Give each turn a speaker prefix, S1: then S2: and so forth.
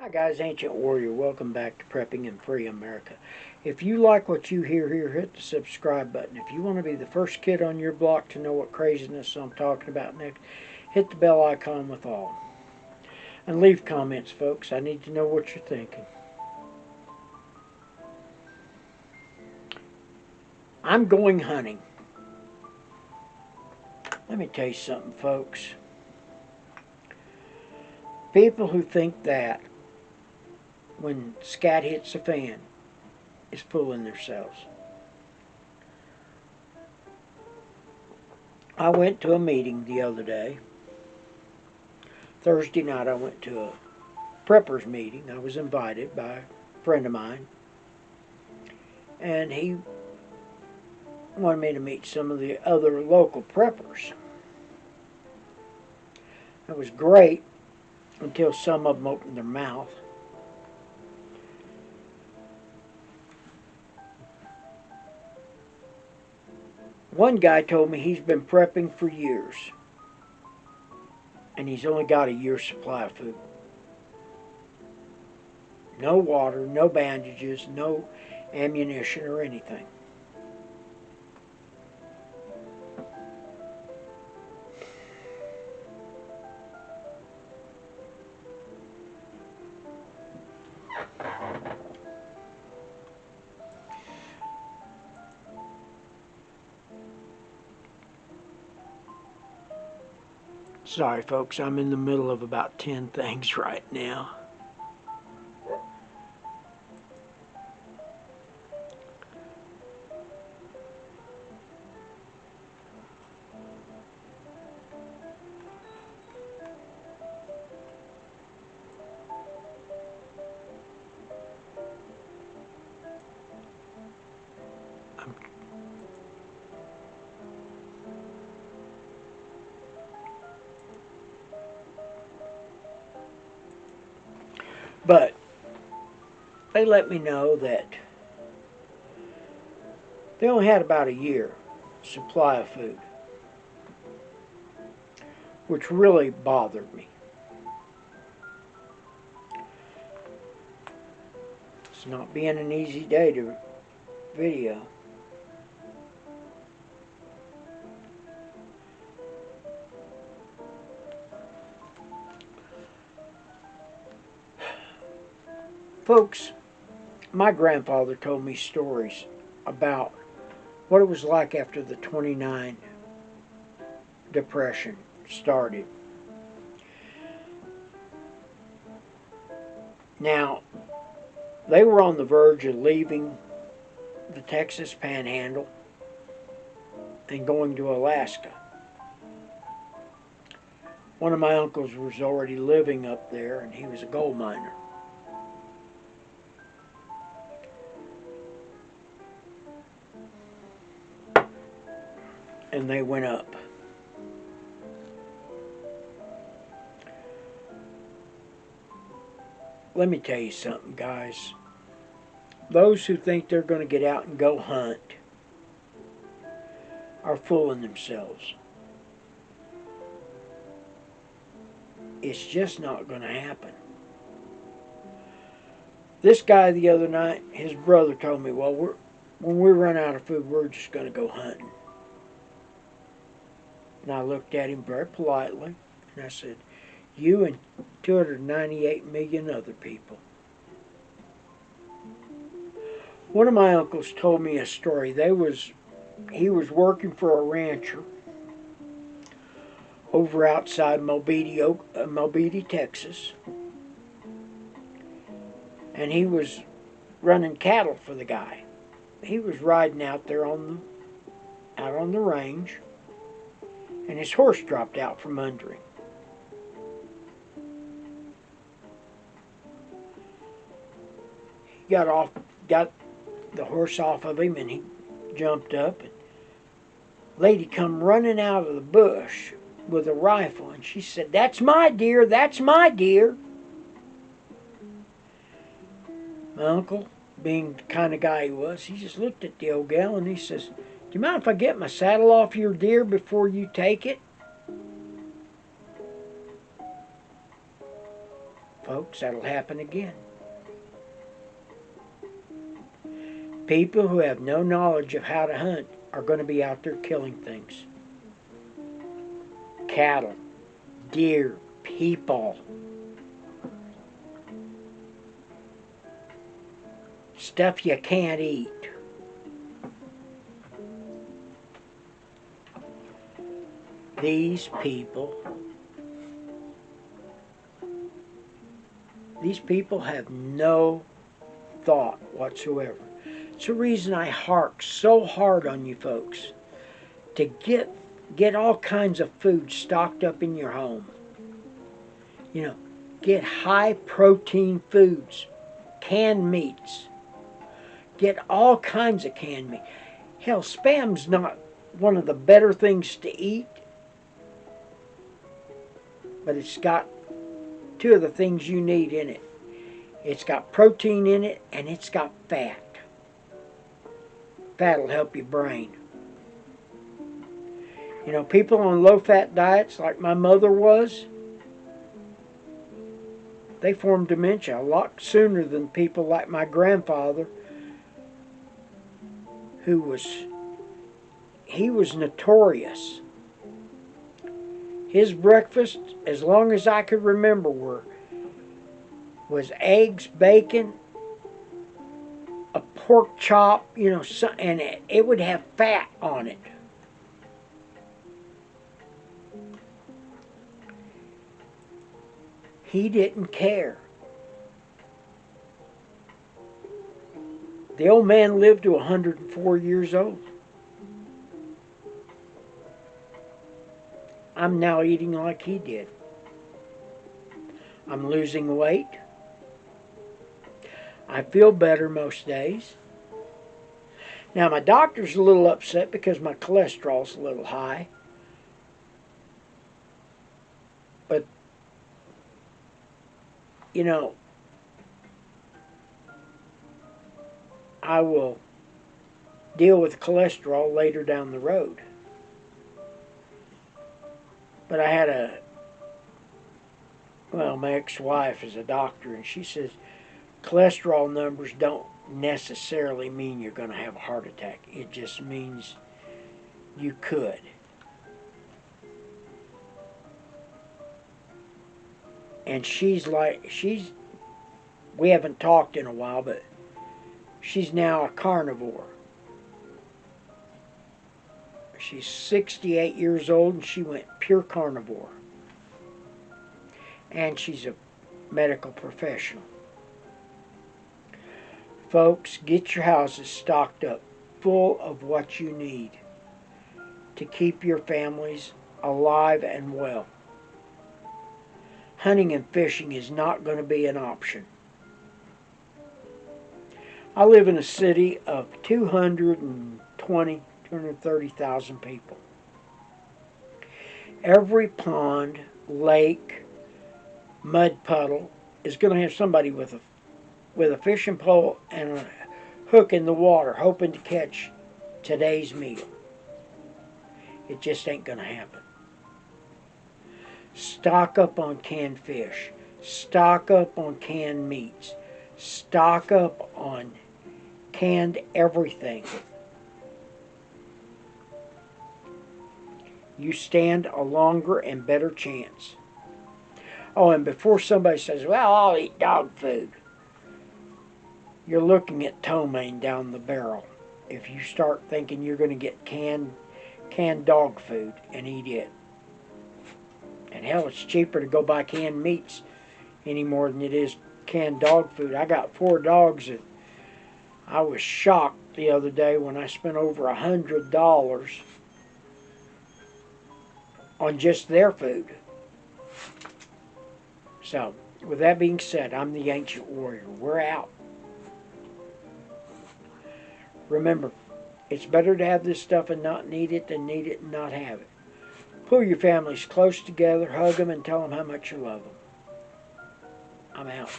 S1: Hi guys, Ancient Warrior. Welcome back to Prepping in Free America. If you like what you hear here, hit the subscribe button. If you want to be the first kid on your block to know what craziness I'm talking about next, hit the bell icon with all. And leave comments, folks. I need to know what you're thinking. I'm going hunting. Let me tell you something, folks. People who think that when scat hits the fan is fooling themselves. I went to a meeting the other day. Thursday night I went to a preppers meeting. I was invited by a friend of mine, and he wanted me to meet some of the other local preppers. It was great until some of them opened their mouth. One guy told me he's been prepping for years, and he's only got a year's supply of food. No water, no bandages, no ammunition or anything. Sorry folks, I'm in the middle of about 10 things right now. But they let me know that they only had about a year supply of food, which really bothered me. It's not being an easy day to video. Folks, my grandfather told me stories about what it was like after the 29 Depression started. Now, they were on the verge of leaving the Texas Panhandle and going to Alaska. One of my uncles was already living up there, and he was a gold miner. And they went up. Let me tell you something, guys. Those who think they're going to get out and go hunt are fooling themselves. It's just not going to happen. This guy the other night, his brother told me, well, when we run out of food, we're just going to go hunting. And I looked at him very politely, and I said, you and 298 million other people. One of my uncles told me a story. He was working for a rancher over outside Mobile, Texas, and he was running cattle for the guy. He was riding out there out on the range, and his horse dropped out from under him. He got the horse off of him, and he jumped up, and lady come running out of the bush with a rifle, and she said, "That's my deer, that's my deer." My uncle, being the kind of guy he was, he just looked at the old gal and he says, "Do you mind if I get my saddle off your deer before you take it?" folks, that'll happen again. People who have no knowledge of how to hunt are going to be out there killing things. Cattle, deer, people. Stuff you can't eat. These people have no thought whatsoever. It's the reason I hark so hard on you folks to get all kinds of food stocked up in your home. You know, get high protein foods, canned meats. Get all kinds of canned meat. Hell, Spam's not one of the better things to eat, but it's got two of the things you need in it. It's got protein in it, and it's got fat. Fat'll help your brain. You know, people on low-fat diets, like my mother was, they formed dementia a lot sooner than people like my grandfather, he was notorious. His breakfast, as long as I could remember, was eggs, bacon, a pork chop, you know, and it would have fat on it. He didn't care. The old man lived to 104 years old. I'm now eating like he did. I'm losing weight. I feel better most days. Now my doctor's a little upset because my cholesterol's a little high. But, you know, I will deal with cholesterol later down the road. But I had my ex-wife is a doctor, and she says cholesterol numbers don't necessarily mean you're going to have a heart attack. It just means you could. And we haven't talked in a while, but she's now a carnivore. She's 68 years old and she went pure carnivore. And she's a medical professional. Folks, get your houses stocked up full of what you need to keep your families alive and well. Hunting and fishing is not going to be an option. I live in a city of 230,000 people. Every pond, lake, mud puddle is going to have somebody with a fishing pole and a hook in the water hoping to catch today's meal. It just ain't going to happen. Stock up on canned fish. Stock up on canned meats. Stock up on canned everything. You stand a longer and better chance. Oh, and before somebody says, well, I'll eat dog food, you're looking at ptomaine down the barrel. If you start thinking you're going to get canned dog food and eat it. And hell, it's cheaper to go buy canned meats anymore than it is canned dog food. I got 4 dogs and I was shocked the other day when I spent over $100 on just their food. So, with that being said, I'm the Ancient Warrior. We're out. Remember, it's better to have this stuff and not need it than need it and not have it. Pull your families close together, hug them, and tell them how much you love them. I'm out.